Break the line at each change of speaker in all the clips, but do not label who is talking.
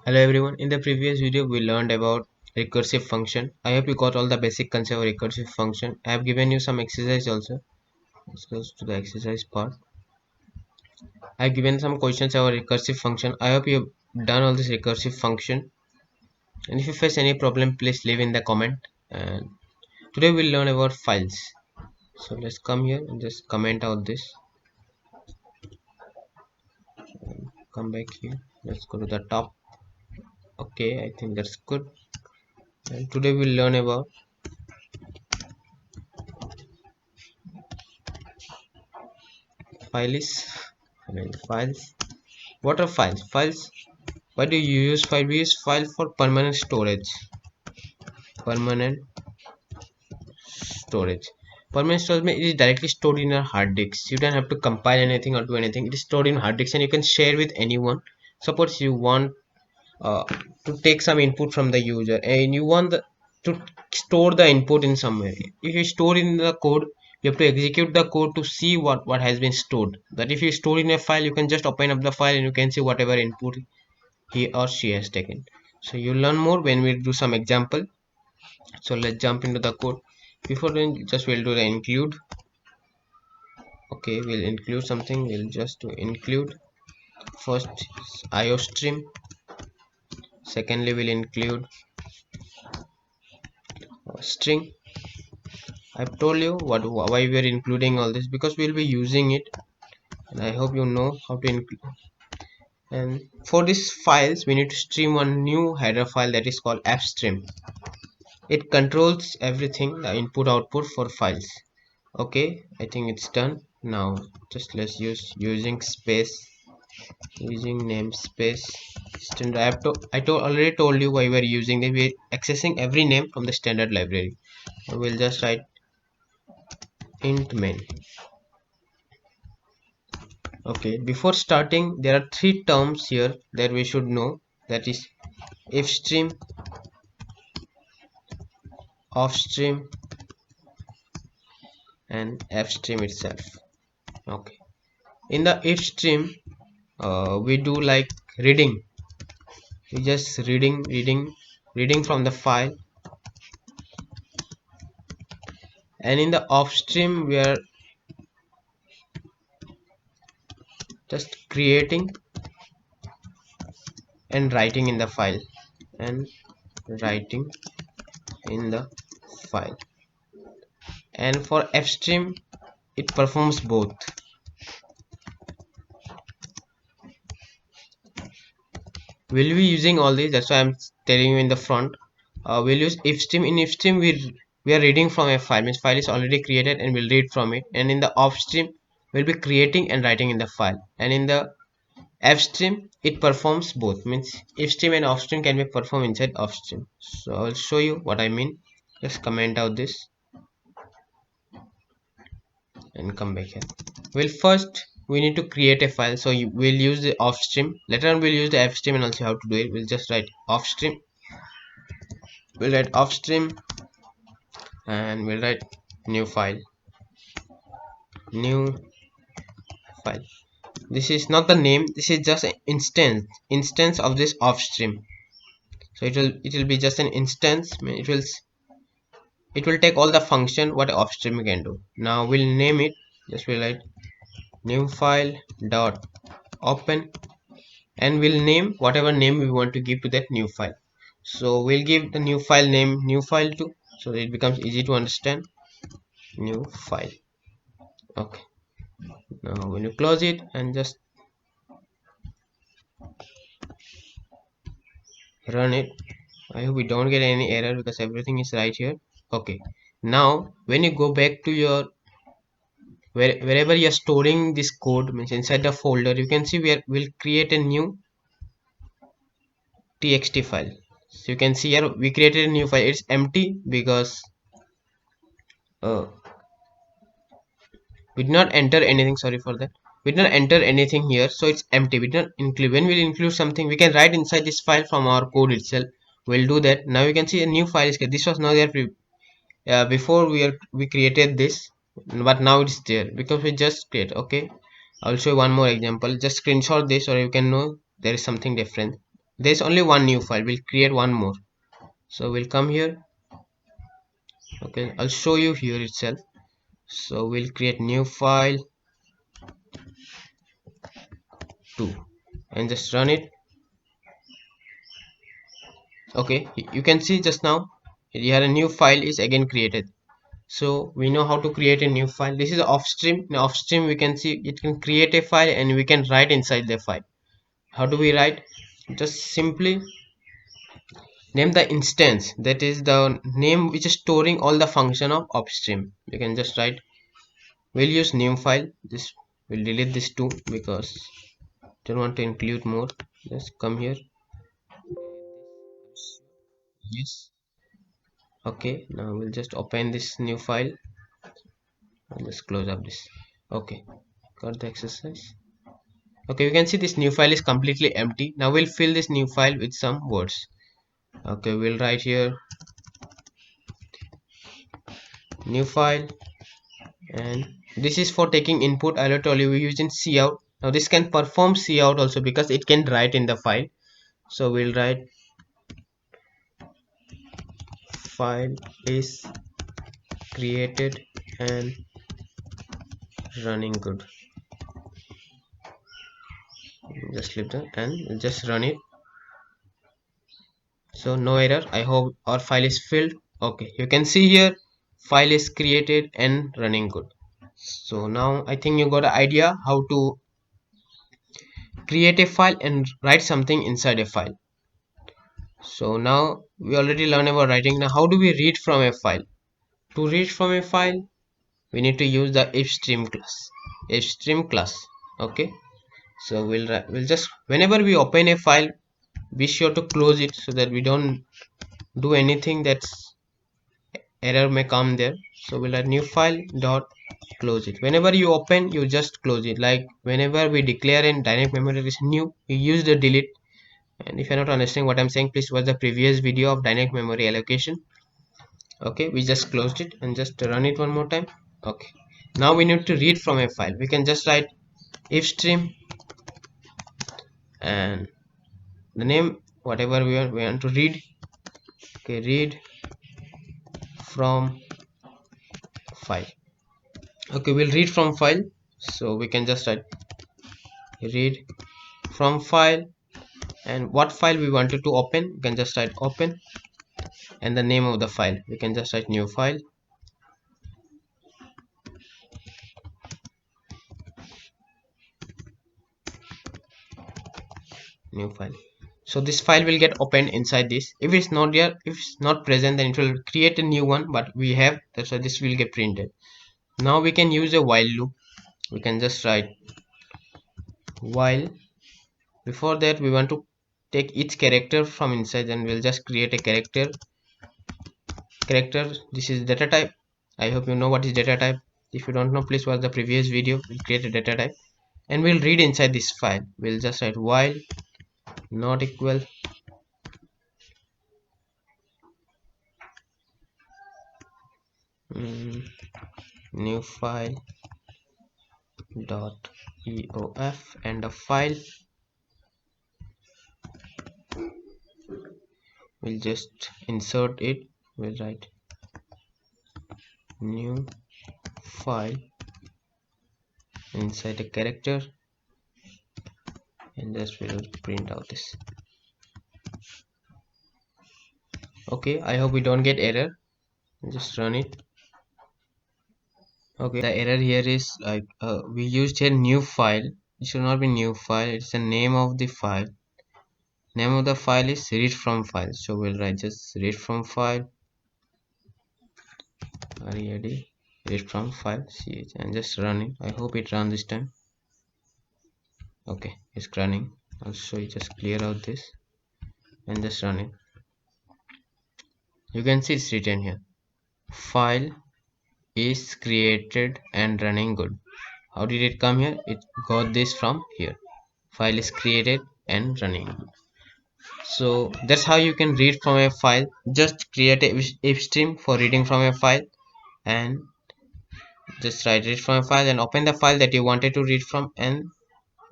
Hello everyone, in the previous video we learned about recursive function. I hope you got all the basic concept of recursive function. I have given you some exercise also. Let's go to the exercise part. I have given some questions about recursive function. I hope you have done all this recursive function. And if you face any problem, please leave in the comment. And today we'll learn about files. So let's come here and just comment out this. Come back here. Let's go to the top. Okay, I think that's good. And today we'll learn about files. Files. What are files? Files. Why do you use file? We use file for permanent storage. Permanent storage. Permanent storage means it is directly stored in your hard disks. You don't have to compile anything or do anything. It is stored in hard disks and you can share with anyone. Suppose you want uh, to take some input from the user and you want to store the input in somewhere. If you store in the code, you have to execute the code to see what has been stored. That if you store in a file, you can just open up the file and you can see whatever input he or she has taken. So you learn more when we do some example. So let's jump into the code. Before then, just we'll do the include. Okay, we'll include something. We'll just do include first iostream. Secondly, we'll include string. I've told you why we are including all this, because we'll be using it, and I hope you know how to include. And for these files, we need to stream one new header file that is called fstream. It controls everything, the input output for files. Okay, I think it's done. Now just let's use using namespace. I already told you why we're using it. We're accessing every name from the standard library. We'll just write int main. Okay, before starting, there are three terms here that we should know. That is ifstream, offstream, and fstream itself. Okay, in the ifstream, we do like reading. We just reading from the file, and in the offstream we are just creating and writing in the file and writing in the file. And for fstream, it performs both. We'll be using all these, that's why I'm telling you in the front. We'll use ifstream. In ifstream, we are reading from a file, means file is already created and we'll read from it. And in the offstream, we'll be creating and writing in the file. And in the fstream, it performs both, means ifstream and offstream can be performed inside offstream. So I'll show you what I mean. Just comment out this and come back here. Well, first we need to create a file, so we'll use the offstream. Later on we'll use the fstream and also how to do it. We'll just write offstream. We'll write offstream and we'll write new file. New file. This is not the name, this is just an instance of this offstream. So it will be just an instance. It will take all the function what offstream can do. Now we'll name it. Just we'll write new file dot open, and we'll name whatever name we want to give to that new file. So we'll give the new file name new file 2, so it becomes easy to understand. New file. Okay, now when you close it and just run it, I hope we don't get any error because everything is right here. Okay, now when you go back to your wherever you're storing this code, means inside the folder, you can see we'll create a new txt file. So you can see here we created a new file. It's empty because uh, we did not enter anything. Sorry for that. We did not enter anything here, so it's empty. We did not include. When we'll include something, we can write inside this file from our code itself. We'll do that. Now you can see a new file is here. This was not there before we created this, but now it's there because we just create. Okay, I'll show you one more example. Just screenshot this, or you can know there is something different. there's only one new file. We'll create one more. So we'll come here. Okay, I'll show you here itself. So we'll create new file 2 and just run it. Okay, you can see just now here a new file is again created. So we know how to create a new file. This is offstream. In offstream we can see it can create a file and we can write inside the file. How do we write? Just simply name the instance, that is the name which is storing all the function of upstream. You can just write, we'll use new file. This will delete this too because don't want to include more. Just come here. Yes. Okay, now we'll just open this new file. I'll just close up this. Okay, got the exercise. Okay, you can see this new file is completely empty. Now we'll fill this new file with some words. Okay, we'll write here new file, and this is for taking input. I will tell you we're using cout. Now this can perform cout also because it can write in the file. So we'll write file is created and running good. Just leave that and just run it. So no error. I hope our file is filled. Okay, you can see here file is created and running good. So now I think you got an idea how to create a file and write something inside a file. So now we already learned about writing. Now how do we read from a file? To read from a file we need to use the ifstream class. Ifstream class. Okay, so we'll just whenever we open a file, be sure to close it so that we don't do anything that's error may come there. So we'll add new file dot close it. Whenever you open, you just close it. Like whenever we declare in dynamic memory is new, you use the delete. And if you're not understanding what I'm saying, please watch the previous video of dynamic memory allocation. Okay, we just closed it and just run it one more time. Okay, now we need to read from a file. We can just write if stream and the name whatever we want to read. Okay, read from file. Okay, we'll read from file. So we can just write read from file, and what file we wanted to open, you can just write open, and the name of the file we can just write new file. New file. So this file will get opened inside this. If it's not there, if it's not present, then it will create a new one, but we have, that's why this will get printed. Now we can use a while loop. We can just write while. Before that we want to take each character from inside, and we'll just create a character. This is data type. I hope you know what is data type. If you don't know, please watch the previous video. We'll create a data type and we'll read inside this file. We'll just write while not equal new file dot eof, and the file we'll just insert it. We'll write new file inside a character, and just will print out this. Okay, I hope we don't get error. Just run it. Okay, the error here is like we used here new file. It should not be new file, it's the name of the file. Name of the file is read from file, so we'll write just read from file, read from file ch, and just run it. I hope it runs this time. Okay, it's running. Also you just clear out this and just run it. You can see it's written here file is created and running good. How did it come here? It got this from here, file is created and running. So that's how you can read from a file. Just create a if stream for reading from a file, and just write read from a file and open the file that you wanted to read from, and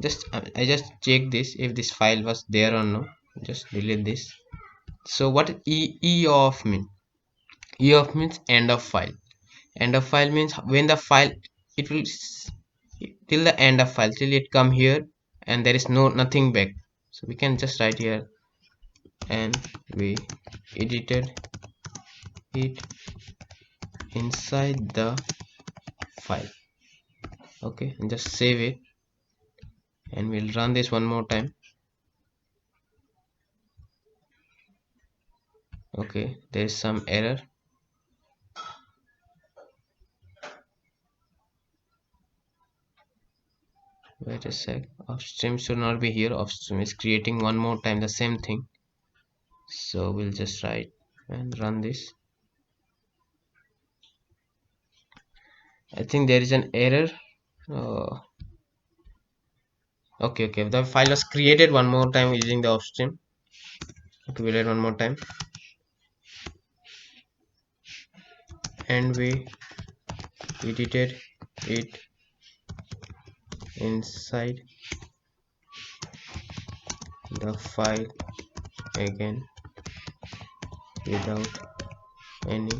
just I just check this if this file was there or no. just delete this. So what e of mean? E of means end of file. End of file means when the file, it will till the end of file, till it come here and there is nothing back. So we can just write here, and we edited it inside the file. Okay, and just save it, and we'll run this one more time. Okay, there is some error. Wait a sec, offstream should not be here. Offstream is creating one more time the same thing. So we'll just write and run this. I think there is an error. uh, okay, the file was created one more time using the offstream. Okay, we'll write one more time, and we edited it inside the file again without any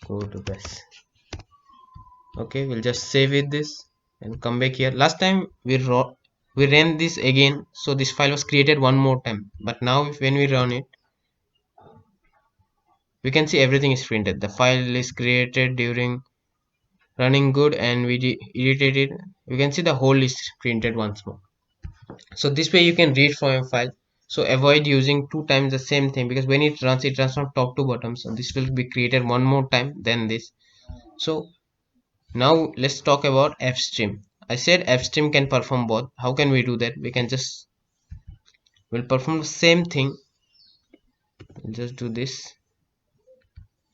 code base. Okay, we'll just save it this and come back here. Last time we ran this again, so this file was created one more time, but now when we run it, we can see everything is printed. The file is created during running good, and we edited it. You can see the whole is printed once more. So this way you can read from a file. So avoid using two times the same thing, because when it runs from top to bottom. So this will be created one more time than this. So now let's talk about fstream. I said fstream can perform both. How can we do that? We can just, we'll perform the same thing. We'll just do this.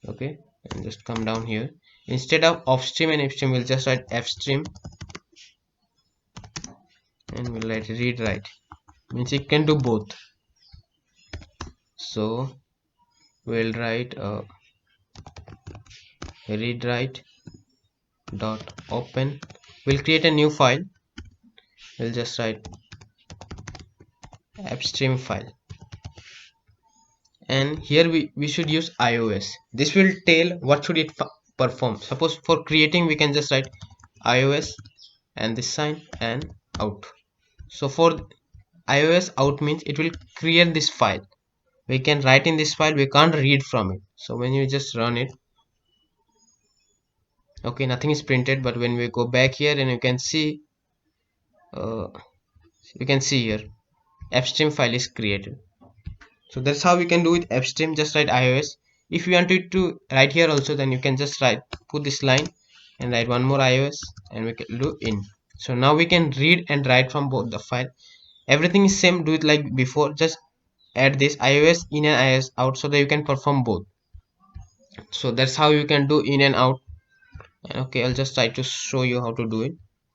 Okay, and just come down here. Instead of offstream and fstream, we'll just write fstream, and we'll write read write. Means it can do both. So we'll write read write dot open. We'll create a new file. We'll just write fstream file, and here we should use iOS. This will tell what should it perform. Suppose for creating, we can just write iOS and this sign and out. So for iOS out means it will create this file. We can write in this file, we can't read from it. So when you just run it, okay, nothing is printed. But when we go back here, and uh, you can see here fstream file is created. So that's how we can do with fstream. Just write iOS. If you want it to write here also, then you can just write, put this line and write one more iOS, and we can do in. So now we can read and write from both the file. Everything is same, do it like before. Just add this iOS in and iOS out, so that you can perform both. So that's how you can do in and out. Okay, I'll just try to show you how to do it.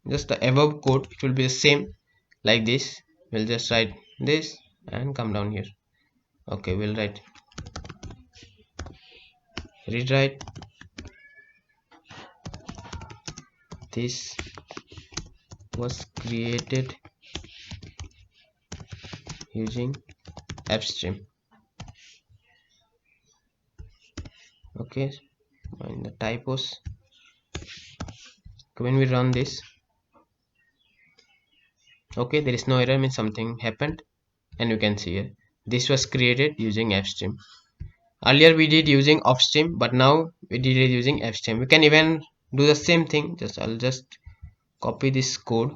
Just the above code, it will be the same like this. We'll just write this and come down here. Okay, we'll write read write this was created using fstream. Okay, in the typos. When we run this, okay, there is no error, means something happened. And you can see here this was created using fstream. Earlier we did using offstream, but now we did it using fstream. We can even do the same thing. I'll just copy this code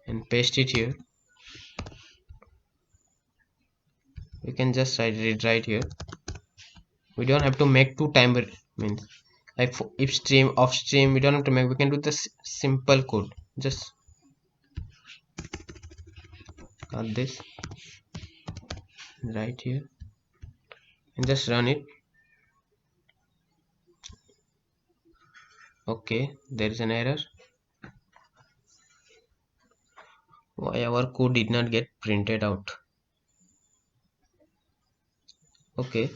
and paste it here. We can just write read right here. We don't have to make two timer, means like for if stream off stream, we don't have to make. We can do this simple code. Just cut this right here and just run it. Okay, there is an error. Why our code did not get printed out? Okay,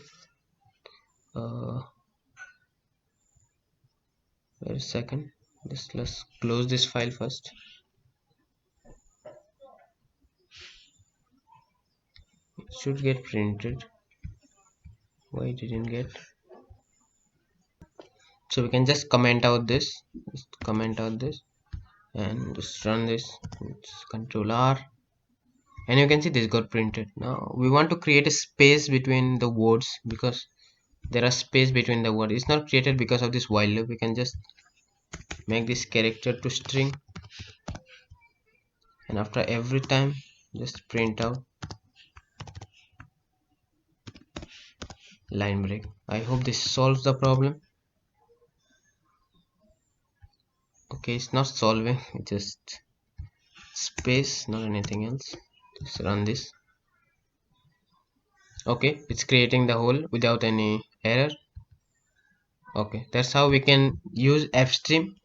wait a second. Just let's close this file first. should get printed. Why didn't get? So we can just comment out this, and just run this. It's Control R, and you can see this got printed. Now we want to create a space between the words, because there are space between the word. It's not created because of this while loop. We can just make this character to string, and after every time just print out line break. I hope this solves the problem. Okay, it's not solving, it's just space, not anything else. Just run this. Okay, it's creating the hole without any error. Okay, that's how we can use fstream.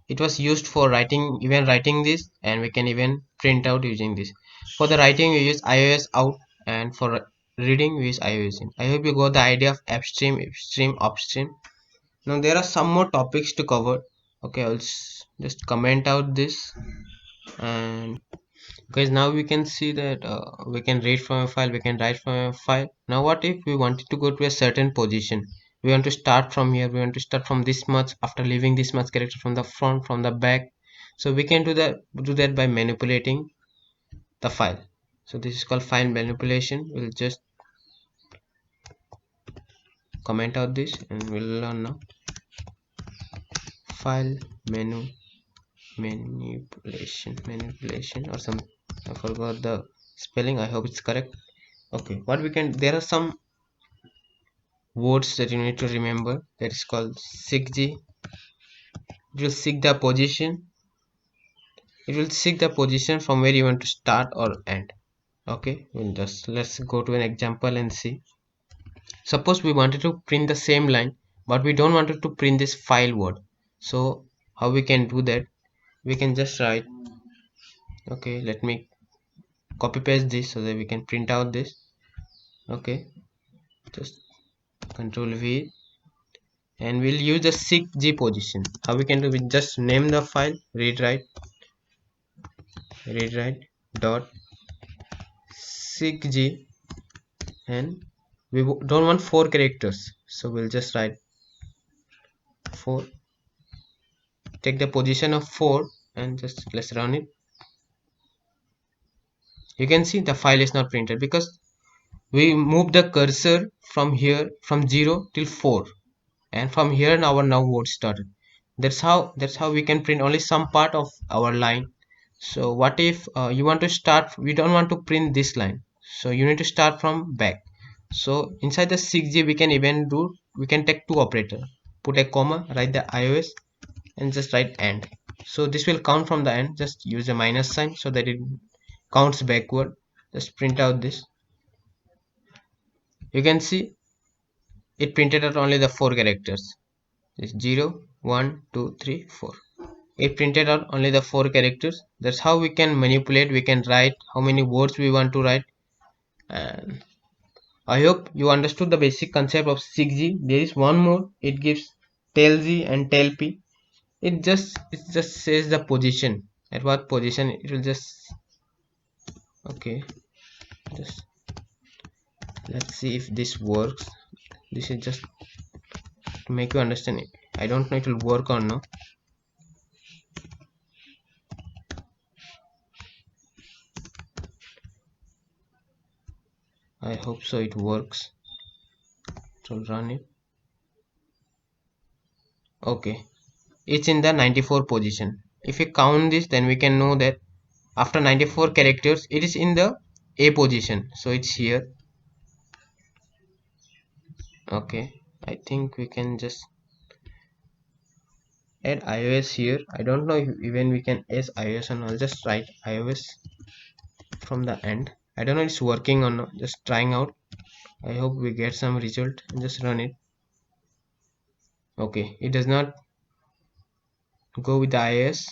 It was used for writing, even writing this, and we can even print out using this. For the writing we use ios out, and for reading we use ios in. I hope you got the idea of fstream, ifstream, upstream. Now there are some more topics to cover. Okay, I'll just comment out this. And guys, now we can see that we can read from a file, we can write from a file. Now what if we wanted to go to a certain position? We want to start from here, we want to start from this much, after leaving this much character from the front, from the back. So we can do that by manipulating the file. So this is called file manipulation. We'll just comment out this and we'll learn now. File manipulation or some, I forgot the spelling, I hope it's correct. Okay, what we can, there are some words that you need to remember. That is called seekg. It will seek the position, from where you want to start or end. Okay, let's go to an example and see. Suppose we wanted to print the same line, but we don't want to print this file word. So how we can do that? We can just write, okay, let me copy paste this so that we can print out this. Okay, just Control V, and we'll use the seekg position. How we can do? We just name the file read write dot seekg, and we don't want 4 characters, so we'll just write 4. Take the position of 4 and just let's run it. You can see the file is not printed because we moved the cursor from here from 0 till 4, and from here our now word started. That's how we can print only some part of our line. So what if you want to start, we don't want to print this line, so you need to start from back. So inside the seekg we can even do, we can take two operator, put a comma, write the ios, and just write end. So this will count from the end. Just use a minus sign so that it counts backward. Just print out this. You can see it printed out only the 4 characters. It's 0 1 2 3 4. It printed out only the 4 characters. That's how we can manipulate, we can write how many words we want to write. And I hope you understood the basic concept of seekg. There is one more, it gives tailg and tailp. It just says the position, at what position it will just. Okay, just let's see if this works. This is just to make you understand it. I don't know it will work or no. I hope so it works. So run it. Okay, it's in the 94 position. If we count this, then we can know that after 94 characters it is in the A position, so it's here. Okay, I think we can just add ios here. I don't know if even we can add ios, and I'll just write ios from the end. I don't know it's working or not, just trying out. I hope we get some result and just run it. Okay, it does not go with the ios,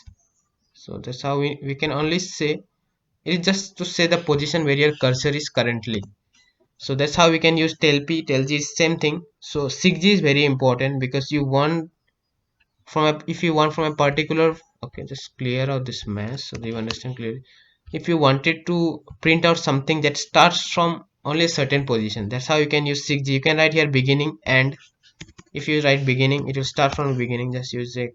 so that's how we can only say it is just to say the position where your cursor is currently. So that's how we can use tailg is same thing. So seekg is very important because you want from a, if you want from a particular, okay, just clear out this mess so that you understand clearly. If you wanted to print out something that starts from only a certain position. That's how you can use 6G. You can write here beginning, and if you write beginning, it will start from the beginning. Just use a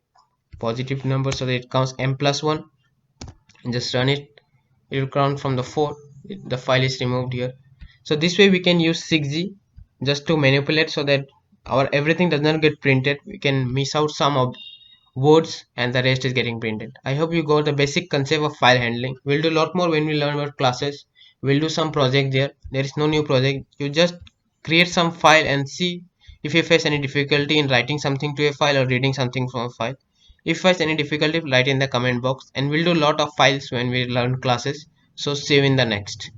positive number so that it counts m plus 1, and just run it. It will count from the 4. The file is removed here. So this way we can use 6G just to manipulate so that our everything does not get printed. We can miss out some of words and the rest is getting printed. I hope you got the basic concept of file handling. We'll do a lot more when we learn about classes. We'll do some project there. There is no new project. You just create some file and see if you face any difficulty in writing something to a file or reading something from a file. If you face any difficulty, write in the comment box, and we'll do a lot of files when we learn classes. So see you in the next.